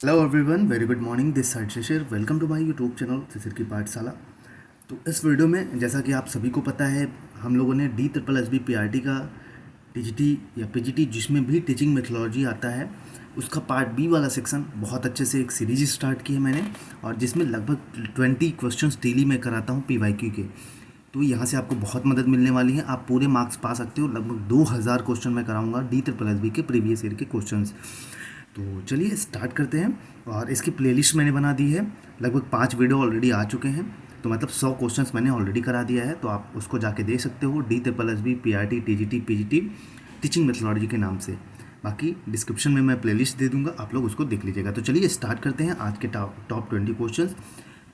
Hello everyone, very good morning. This side Shishir, welcome to my YouTube channel Shishir ki Pathshala. तो इस video में जैसा कि आप सभी को पता है, हम लोगों ने DSSB PRT का टीजीटी या पीजीटी जिसमें भी टीचिंग मेथोलॉजी आता है उसका पार्ट बी वाला सेक्शन बहुत अच्छे से एक सीरीज स्टार्ट की है मैंने, और जिसमें लगभग 20 क्वेश्चंस डेली मैं कराता हूँ PYQ के। तो यहाँ से आपको बहुत मदद मिलने वाली है, आप पूरे मार्क्स पा सकते हो। लगभग 2000 क्वेश्चन मैं कराऊंगा DSSB के प्रीवियस ईयर के क्वेश्चंस। तो चलिए स्टार्ट करते हैं। और इसकी प्लेलिस्ट मैंने बना दी है, लगभग 5 वीडियो ऑलरेडी आ चुके हैं। तो मतलब 100 क्वेश्चंस मैंने ऑलरेडी करा दिया है, तो आप उसको जाके देख सकते हो। DSSB PRT TGT PGT teaching methodology के नाम से। बाकी डिस्क्रिप्शन में मैं प्लेलिस्ट दे दूंगा, आप लोग उसको देख लीजिएगा। तो चलिए स्टार्ट करते हैं आज के टॉप 20 क्वेश्चन।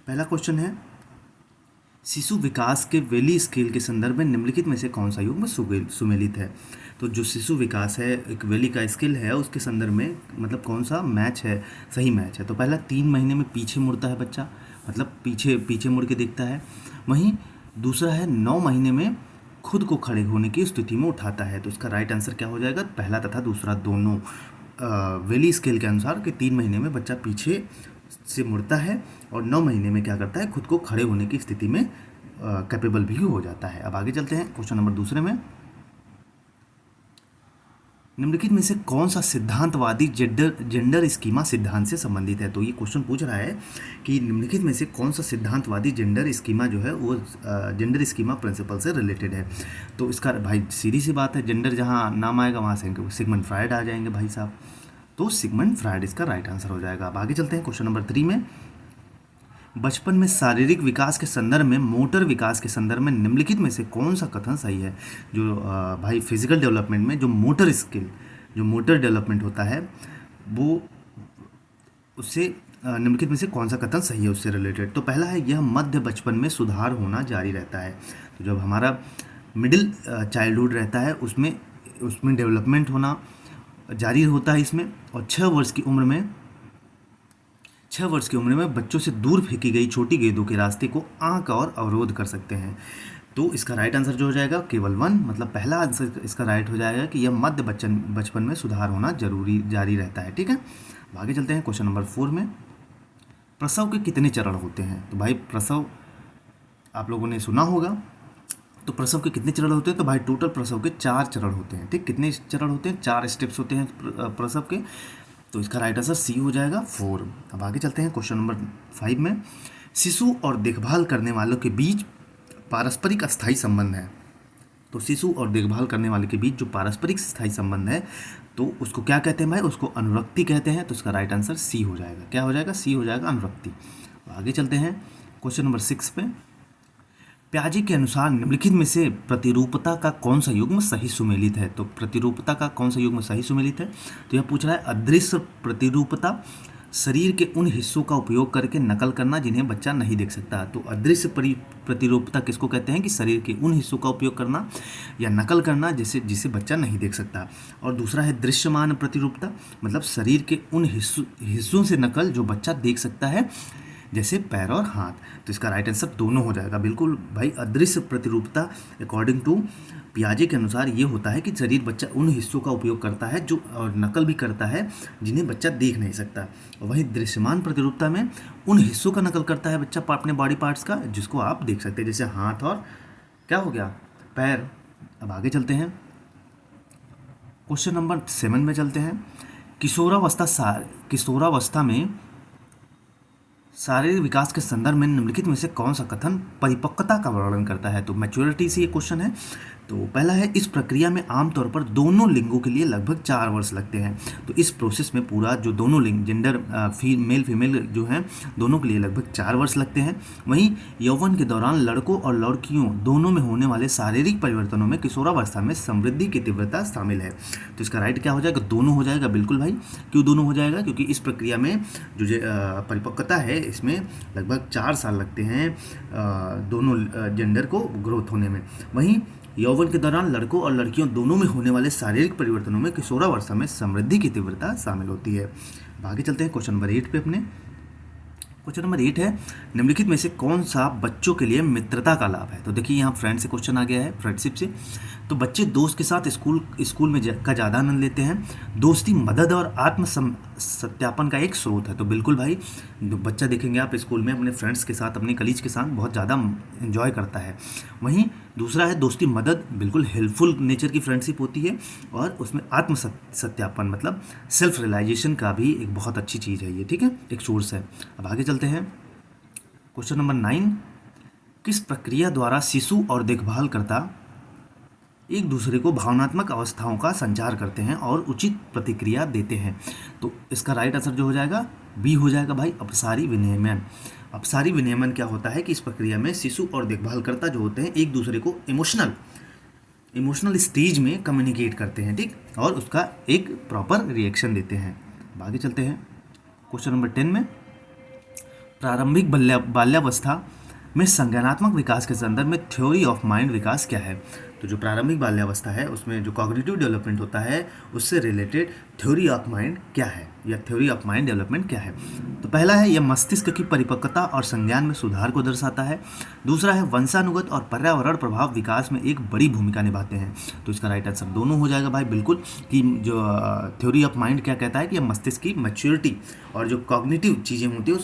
पहला क्वेश्चन है, शिशु विकास के वेली स्केल के संदर्भ में निम्नलिखित में से कौन सा युग्म सुमेलित है। तो जो शिशु विकास है, एक वेली का स्केल है, उसके संदर्भ में मतलब कौन सा मैच है, सही मैच है। तो पहला 3 महीने में पीछे मुड़ता है बच्चा, मतलब पीछे पीछे मुड़ के देखता है। वहीं दूसरा है 9 महीने में खुद को खड़े होने की स्थिति में उठाता है। तो इसका राइट आंसर क्या हो जाएगा, पहला तथा दूसरा दोनों वेली स्केल के अनुसार कि 3 महीने में बच्चा पीछे से मुड़ता है और 9 महीने में क्या करता है, खुद को खड़े होने की स्थिति में कैपेबल भी हो जाता है। अब आगे चलते हैं क्वेश्चन नंबर दूसरे में। निम्नलिखित में से कौन सा सिद्धांतवादी जेंडर स्कीमा सिद्धांत से संबंधित है। तो ये क्वेश्चन पूछ रहा है कि निम्नलिखित में से कौन सा सिद्धांतवादी जेंडर स्कीमा जो है वो जेंडर स्कीमा प्रिंसिपल से रिलेटेड है। तो इसका भाई सीधी सी बात है, जेंडर जहाँ नाम आएगा वहाँ से सिगमंड फ्रायड आ जाएंगे भाई साहब। तो सिगमंड फ्रायड इसका राइट आंसर हो जाएगा। अब आगे चलते हैं क्वेश्चन नंबर 3 में। बचपन में शारीरिक विकास के संदर्भ में मोटर विकास के संदर्भ में निम्नलिखित में से कौन सा कथन सही है। जो भाई फिजिकल डेवलपमेंट में जो मोटर स्किल, जो मोटर डेवलपमेंट होता है वो उससे निम्नलिखित में से कौन सा कथन सही है उससे रिलेटेड। तो पहला है, यह मध्य बचपन में सुधार होना जारी रहता है। तो जब हमारा मिडिल चाइल्डहुड रहता है उसमें उसमें डेवलपमेंट होना जारी होता है इसमें। और 6 वर्ष की उम्र में बच्चों से दूर फेंकी गई छोटी गेंदों के रास्ते को आंक और अवरोध कर सकते हैं। तो इसका राइट आंसर जो हो जाएगा केवल 1, मतलब पहला आंसर इसका राइट हो जाएगा कि यह मध्य बचपन में सुधार होना जारी रहता है। ठीक है, आगे चलते हैं क्वेश्चन नंबर 4 में। प्रसव के कितने चरण होते हैं। तो भाई प्रसव आप लोगों ने सुना होगा, तो प्रसव के कितने चरण होते हैं। तो भाई टोटल प्रसव के 4 चरण होते हैं। ठीक, कितने चरण होते हैं, 4 स्टेप्स होते हैं प्रसव के। तो इसका राइट आंसर सी हो जाएगा 4। अब आगे चलते हैं क्वेश्चन नंबर 5 में। शिशु और देखभाल करने वालों के बीच पारस्परिक अस्थायी संबंध है। तो शिशु और देखभाल करने वाले के बीच जो पारस्परिक स्थायी संबंध है तो उसको क्या कहते हैं भाई, उसको अनुरक्ति कहते हैं। तो इसका राइट आंसर सी हो जाएगा। क्या हो जाएगा, सी हो जाएगा, अनुरक्ति। आगे चलते हैं क्वेश्चन नंबर 6 पे। प्याजे के अनुसार निम्नलिखित में से प्रतिरूपता का कौन सा युग्म सही सुमेलित है। तो प्रतिरूपता का कौन सा युग्म सही सुमेलित है। तो यह पूछ रहा है, अदृश्य प्रतिरूपता शरीर के उन हिस्सों का उपयोग करके नकल करना जिन्हें बच्चा नहीं देख सकता। तो अदृश्य प्रतिरूपता किसको कहते हैं कि शरीर के उन हिस्सों का उपयोग करना या नकल करना जिसे बच्चा नहीं देख सकता। और दूसरा है दृश्यमान प्रतिरूपता, मतलब शरीर के उन हिस्सों से नकल जो बच्चा देख सकता है, जैसे पैर और हाथ। तो इसका राइट आंसर दोनों हो जाएगा बिल्कुल भाई। अदृश्य प्रतिरूपता अकॉर्डिंग टू पियाजे के अनुसार ये होता है कि शरीर बच्चा उन हिस्सों का उपयोग करता है जो और नकल भी करता है जिन्हें बच्चा देख नहीं सकता। और वहीं दृश्यमान प्रतिरूपता में उन हिस्सों का नकल करता है बच्चा अपने बॉडी पार्ट्स का जिसको आप देख सकते हैं, जैसे हाथ और क्या हो गया, पैर। अब आगे चलते हैं क्वेश्चन नंबर 7 में चलते हैं। किशोरावस्था में शारीरिक विकास के संदर्भ में निम्नलिखित में से कौन सा कथन परिपक्वता का वर्णन करता है। तो मैच्योरिटी से ये क्वेश्चन है। तो पहला है, इस प्रक्रिया में आमतौर पर दोनों लिंगों के लिए लगभग 4 वर्ष लगते हैं। तो इस प्रोसेस में पूरा जो दोनों लिंग जेंडर मेल फीमेल जो हैं दोनों के लिए लगभग 4 वर्ष लगते हैं। वहीं यौवन के दौरान लड़कों और लड़कियों दोनों में होने वाले शारीरिक परिवर्तनों में किशोरावस्था में समृद्धि की तीव्रता शामिल है। तो इसका राइट क्या हो जाएगा, दोनों हो जाएगा बिल्कुल भाई। क्यों दोनों हो जाएगा, क्योंकि इस प्रक्रिया में जो परिपक्वता है इसमें लगभग 4 साल लगते हैं दोनों जेंडर को ग्रोथ होने में। वहीं यौवन के दौरान लड़कों और लड़कियों दोनों में होने वाले शारीरिक परिवर्तनों में किशोरावस्था में समृद्धि की तीव्रता शामिल होती है। आगे चलते हैं क्वेश्चन नंबर 8 पे अपने। क्वेश्चन नंबर 8 है, निम्नलिखित में से कौन सा बच्चों के लिए मित्रता का लाभ है। तो देखिए यहाँ फ्रेंड से क्वेश्चन आ गया है, फ्रेंडशिप से। तो बच्चे दोस्त के साथ स्कूल में का ज़्यादा आनंद लेते हैं। दोस्ती मदद और आत्म सत्यापन का एक स्रोत है। तो बिल्कुल भाई, बच्चा देखेंगे आप स्कूल में अपने फ्रेंड्स के साथ, अपने कलीज के साथ बहुत ज़्यादा इन्जॉय करता है। वहीं दूसरा है दोस्ती मदद, बिल्कुल हेल्पफुल नेचर की फ्रेंडशिप होती है, और उसमें आत्म सत्यापन मतलब सेल्फ रियलाइजेशन का भी एक बहुत अच्छी चीज़ है ये, ठीक है, एक सोर्स है। अब आगे चलते हैं। क्वेश्चन नंबर 9, किस प्रक्रिया द्वारा शिशु और देखभालकर्ता एक दूसरे को भावनात्मक अवस्थाओं का संचार करते हैं और उचित प्रतिक्रिया देते हैं। तो इसका राइट आंसर जो हो जाएगा बी हो जाएगा भाई, अपसारी विनियमन। अपसारी विनियमन क्या होता है कि इस प्रक्रिया में शिशु और देखभालकर्ता जो होते हैं एक दूसरे को इमोशनल स्टेज में कम्युनिकेट करते हैं, ठीक, और उसका एक प्रॉपर रिएक्शन देते हैं। अब आगे चलते हैं। क्वेश्चन नंबर 10 में, प्रारंभिक बाल्यावस्था में संज्ञानात्मक विकास के संदर्भ में थ्योरी ऑफ माइंड विकास क्या है। तो जो प्रारंभिक बाल्यावस्था है उसमें जो कॉग्निटिव डेवलपमेंट होता है उससे रिलेटेड थ्योरी ऑफ माइंड क्या है, या थ्योरी ऑफ माइंड डेवलपमेंट क्या है। तो पहला है यह मस्तिष्क की परिपक्वता और संज्ञान में सुधार को दर्शाता है। दूसरा है वंशानुगत और पर्यावरण प्रभाव विकास में एक बड़ी भूमिका निभाते हैं। तो इसका राइट आंसर दोनों हो जाएगा भाई, बिल्कुल, कि जो थ्योरी ऑफ माइंड क्या कहता है कि यह मस्तिष्क की मैच्योरिटी और जो कॉग्निटिव चीज़ें होती हैं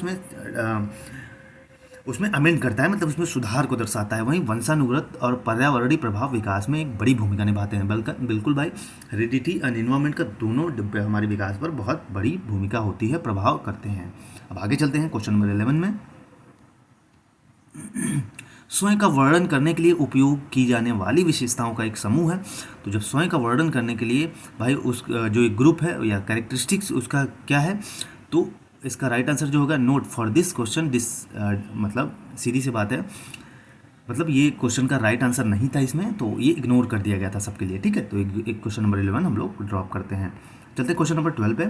उसमें अमेंड करता है, मतलब उसमें सुधार को दर्शाता है। वहीं वंशानुगत और पर्यावरणीय प्रभाव विकास में एक बड़ी भूमिका निभाते हैं। बिल्कुल भाई, हेरिडिटी एंड एनवायरनमेंट का दोनों हमारे विकास पर बहुत बड़ी भूमिका होती है, प्रभाव करते हैं। अब आगे चलते हैं। क्वेश्चन नंबर 11 में, स्वयं का वर्णन करने के लिए उपयोग की जाने वाली विशेषताओं का एक समूह है। तो जब स्वयं का वर्णन करने के लिए भाई उस जो एक ग्रुप है या कैरेक्टरिस्टिक्स उसका क्या है, तो इसका राइट आंसर जो होगा नोट फॉर दिस क्वेश्चन मतलब सीधी सी बात है, मतलब ये क्वेश्चन का राइट आंसर नहीं था इसमें, तो ये इग्नोर कर दिया गया था सबके लिए, ठीक है। तो एक क्वेश्चन नंबर 11 हम लोग ड्रॉप करते हैं। चलते क्वेश्चन नंबर 12 पे,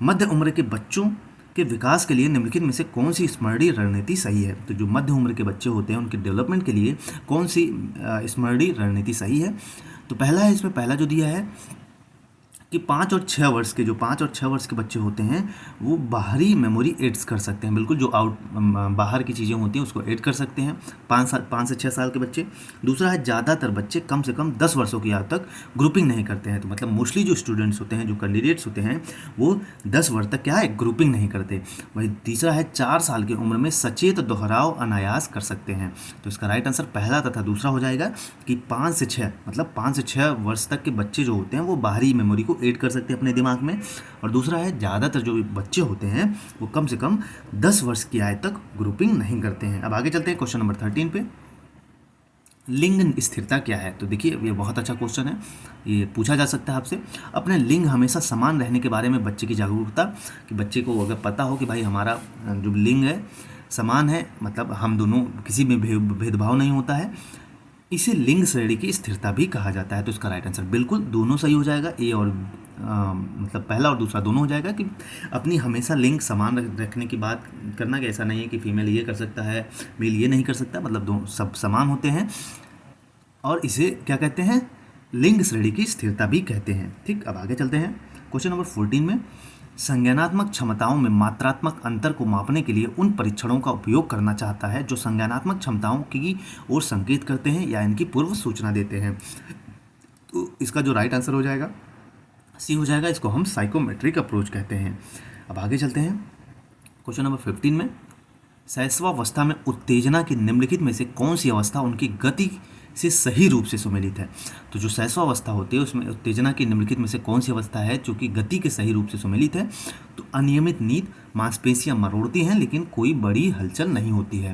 मध्य उम्र के बच्चों के विकास के लिए निम्नलिखित में से कौन सी स्मरणीय रणनीति सही है। तो जो मध्य उम्र के बच्चे होते हैं उनके डेवलपमेंट के लिए कौन सी स्मरणीय रणनीति सही है। तो पहला है, इसमें पहला जो दिया है कि 5 और 6 वर्ष के बच्चे होते हैं वो बाहरी मेमोरी एड्स कर सकते हैं। बिल्कुल, जो बाहर की चीज़ें होती हैं उसको ऐड कर सकते हैं 5 से 6 साल के बच्चे। दूसरा है ज़्यादातर बच्चे कम से कम 10 वर्षों की आयु तक ग्रुपिंग नहीं करते हैं। तो मतलब मोस्टली जो स्टूडेंट्स होते हैं, जो कैंडिडेट्स होते हैं, वो 10 वर्ष तक क्या है, ग्रुपिंग नहीं करते। वही तीसरा है 4 साल की उम्र में सचेत दोहराव अनायास कर सकते हैं। तो इसका राइट आंसर पहला तथा दूसरा हो जाएगा कि 5 से 6 मतलब 5 से 6 वर्ष तक के बच्चे जो होते हैं वो बाहरी मेमोरी को ऐड कर सकते हैं अपने दिमाग में। और दूसरा है ज़्यादातर जो बच्चे होते हैं वो कम से कम 10 वर्ष की आयु तक ग्रुपिंग नहीं करते हैं। अब आगे चलते हैं क्वेश्चन नंबर 13 पे, लिंग स्थिरता क्या है। तो देखिए ये बहुत अच्छा क्वेश्चन है, ये पूछा जा सकता है आपसे। अपने लिंग हमेशा समान रहने के बारे में बच्चे की जागरूकता, कि बच्चे को अगर पता हो कि भाई हमारा जो लिंग है समान है, मतलब हम दोनों किसी में भेदभाव नहीं होता है, इसे लिंग श्रेणी की स्थिरता भी कहा जाता है। तो इसका राइट आंसर बिल्कुल दोनों सही हो जाएगा, ए और मतलब पहला और दूसरा दोनों हो जाएगा, कि अपनी हमेशा लिंग समान रखने की बात करना, कि ऐसा नहीं है कि फीमेल ये कर सकता है मेल ये नहीं कर सकता, मतलब दोनों सब समान होते हैं, और इसे क्या कहते हैं, लिंग श्रेणी की स्थिरता भी कहते हैं, ठीक। अब आगे चलते हैं क्वेश्चन नंबर 14 में, संज्ञानात्मक क्षमताओं में मात्रात्मक अंतर को मापने के लिए उन परीक्षणों का उपयोग करना चाहता है जो संज्ञानात्मक क्षमताओं की ओर संकेत करते हैं या इनकी पूर्व सूचना देते हैं। तो इसका जो राइट आंसर हो जाएगा सी हो जाएगा, इसको हम साइकोमेट्रिक अप्रोच कहते हैं। अब आगे चलते हैं क्वेश्चन नंबर 15 में, शैशवावस्था में उत्तेजना की निम्नलिखित में से कौन सी अवस्था उनकी गति से सही रूप से सुमेलित है। तो जो शैशवावस्था होती है उसमें उत्तेजना की निम्नलिखित में से कौन सी अवस्था है जो कि गति के सही रूप से सुमेलित है। तो अनियमित नींद, मांसपेशियां मरोड़ती हैं लेकिन कोई बड़ी हलचल नहीं होती है।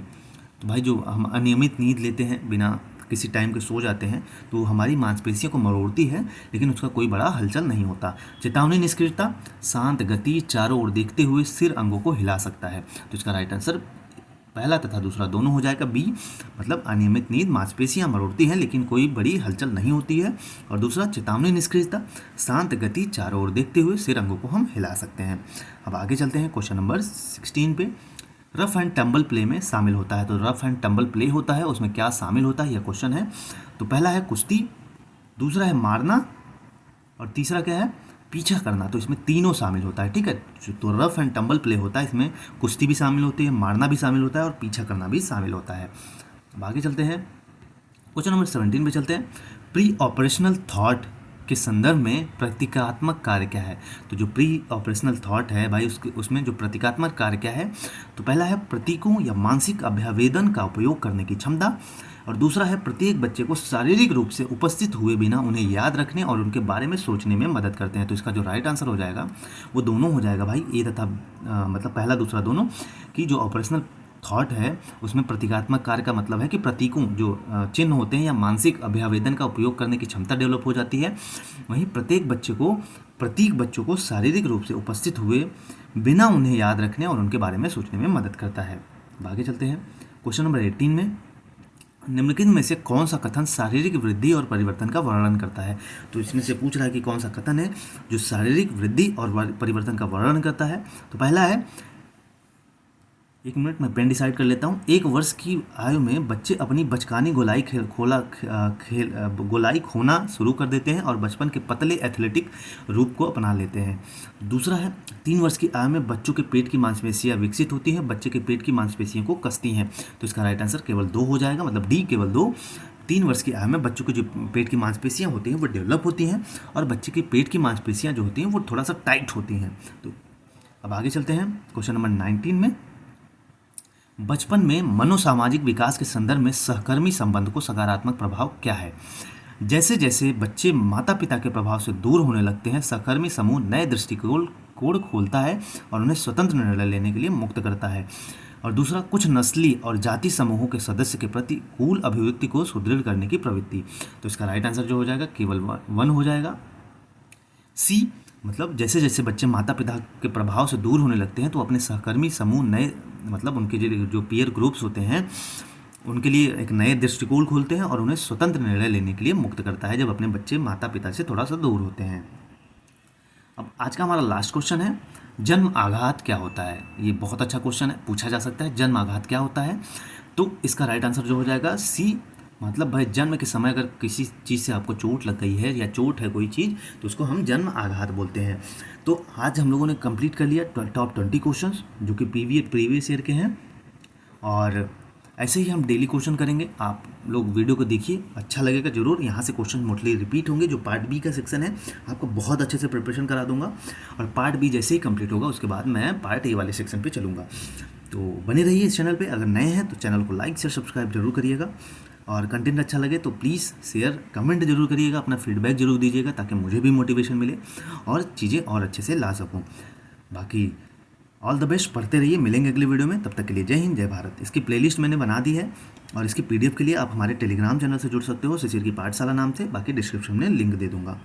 तो भाई जो हम अनियमित नींद लेते हैं, बिना किसी टाइम के सो जाते हैं, तो हमारी मांसपेशियों को मरोड़ती है लेकिन उसका कोई बड़ा हलचल नहीं होता। चेतावनी निष्क्रियता, शांत गति, चारों ओर देखते हुए सिर अंगों को हिला सकता है। तो इसका राइट आंसर पहला तथा दूसरा दोनों हो जाएगा, बी, मतलब अनियमित नींद, मांसपेशियां मरोड़ती हैं लेकिन कोई बड़ी हलचल नहीं होती है। और दूसरा चेतावनी निष्क्रियता, शांत गति, चारों ओर देखते हुए सिर अंगों को हम हिला सकते हैं। अब आगे चलते हैं क्वेश्चन नंबर 16 पे, रफ एंड टम्बल प्ले में शामिल होता है। तो रफ एंड टम्बल प्ले होता है, उसमें क्या शामिल होता है यह क्वेश्चन है। तो पहला है कुश्ती, दूसरा है मारना, और तीसरा क्या है, पीछा करना, तो इसमें तीनों शामिल होता है, ठीक है। तो रफ एंड टम्बल प्ले होता है, इसमें कुश्ती भी शामिल होती है, मारना भी शामिल होता है और पीछा करना भी शामिल होता है। अब आगे चलते हैं, क्वेश्चन नंबर 17 पे चलते हैं। प्री ऑपरेशनल थॉट के संदर्भ में प्रतीकात्मक कार्य क्या है? तो जो प्री ऑपरेशनल थॉट है भाई, उसमें जो प्रतीकात्मक कार्य क्या है? तो पहला है प्रतीकों या मानसिक अभ्यावेदन का उपयोग करने की क्षमता, और दूसरा है प्रत्येक बच्चे को शारीरिक रूप से उपस्थित हुए बिना उन्हें याद रखने और उनके बारे में सोचने में मदद करते हैं। तो इसका जो राइट आंसर हो जाएगा वो दोनों हो जाएगा भाई, ए तथा मतलब पहला दूसरा दोनों, कि जो ऑपरेशनल थॉट है उसमें प्रतीकात्मक कार्य का मतलब है कि प्रतीकों जो चिन्ह होते हैं या मानसिक अभ्यावेदन का उपयोग करने की क्षमता डेवलप हो जाती है। वहीं प्रतीक बच्चों को शारीरिक रूप से उपस्थित हुए बिना उन्हें याद रखने और उनके बारे में सोचने में मदद करता है। आगे चलते हैं, क्वेश्चन नंबर 18 में निम्नलिखित में से कौन सा कथन शारीरिक वृद्धि और परिवर्तन का वर्णन करता है? तो इसमें से पूछ रहा है कि कौन सा कथन है जो शारीरिक वृद्धि और परिवर्तन का वर्णन करता है। तो पहला है, एक मिनट मैं पेन डिसाइड कर लेता हूँ। 1 वर्ष की आयु में बच्चे अपनी बचकानी गोलाई खोना शुरू कर देते हैं और बचपन के पतले एथलेटिक रूप को अपना लेते हैं। दूसरा है, 3 वर्ष की आयु में बच्चों के पेट की मांसपेशियां विकसित होती हैं, बच्चे के पेट की मांसपेशियों को कसती हैं। तो इसका राइट आंसर केवल 2 हो जाएगा, मतलब डी केवल 2। 3 वर्ष की आयु में बच्चों की जो पेट की मांसपेशियां होती हैं वो डेवलप होती हैं और बच्चे की पेट की मांसपेशियां जो होती हैं वो थोड़ा सा टाइट होती हैं। तो अब आगे चलते हैं, क्वेश्चन नंबर 19 में, बचपन में मनोसामाजिक विकास के संदर्भ में सहकर्मी संबंध को सकारात्मक प्रभाव क्या है? जैसे जैसे बच्चे माता पिता के प्रभाव से दूर होने लगते हैं, सहकर्मी समूह नए दृष्टिकोण खोलता है और उन्हें स्वतंत्र निर्णय लेने के लिए मुक्त करता है। और दूसरा, कुछ नस्ली और जाति समूहों के सदस्य के प्रति कूल अभिव्यक्ति को सुदृढ़ करने की प्रवृत्ति। तो इसका राइट आंसर जो हो जाएगा केवल 1 हो जाएगा, सी। मतलब जैसे जैसे बच्चे माता पिता के प्रभाव से दूर होने लगते हैं तो अपने सहकर्मी समूह नए, मतलब उनके जो पीयर ग्रुप्स होते हैं उनके लिए एक नए दृष्टिकोण खोलते हैं और उन्हें स्वतंत्र निर्णय लेने के लिए मुक्त करता है जब अपने बच्चे माता पिता से थोड़ा सा दूर होते हैं। अब आज का हमारा लास्ट क्वेश्चन है, जन्म आघात क्या होता है? ये बहुत अच्छा क्वेश्चन है, पूछा जा सकता है जन्म आघात क्या होता है। तो इसका राइट आंसर जो हो जाएगा सी, मतलब भाई जन्म के समय अगर किसी चीज़ से आपको चोट लग गई है या चोट है कोई चीज़ तो उसको हम जन्म आघात बोलते हैं। तो आज हम लोगों ने कंप्लीट कर लिया टॉप 20 क्वेश्चंस जो कि प्रीवियस ईयर के हैं, और ऐसे ही हम डेली क्वेश्चन करेंगे। आप लोग वीडियो को देखिए, अच्छा लगेगा जरूर। यहाँ से क्वेश्चन मोस्टली रिपीट होंगे। जो पार्ट बी का सेक्शन है आपको बहुत अच्छे से प्रिपरेशन करा दूंगा, और पार्ट बी जैसे ही कंप्लीट होगा उसके बाद मैं पार्ट ए वाले सेक्शन पे चलूँगा। तो बने रहिए इस चैनल पे। अगर नए हैं तो चैनल को लाइक शेयर सब्सक्राइब जरूर करिएगा, और कंटेंट अच्छा लगे तो प्लीज़ शेयर कमेंट जरूर करिएगा, अपना फीडबैक जरूर दीजिएगा ताकि मुझे भी मोटिवेशन मिले और चीज़ें और अच्छे से ला सकूं। बाकी ऑल द बेस्ट, पढ़ते रहिए। मिलेंगे अगले वीडियो में, तब तक के लिए जय हिंद जय भारत। इसकी प्लेलिस्ट मैंने बना दी है और इसकी PDF के लिए आप हमारे टेलीग्राम चैनल से जुड़ सकते हो, शिशिर की पाठशाला नाम से। बाकी डिस्क्रिप्शन में लिंक दे दूँगा।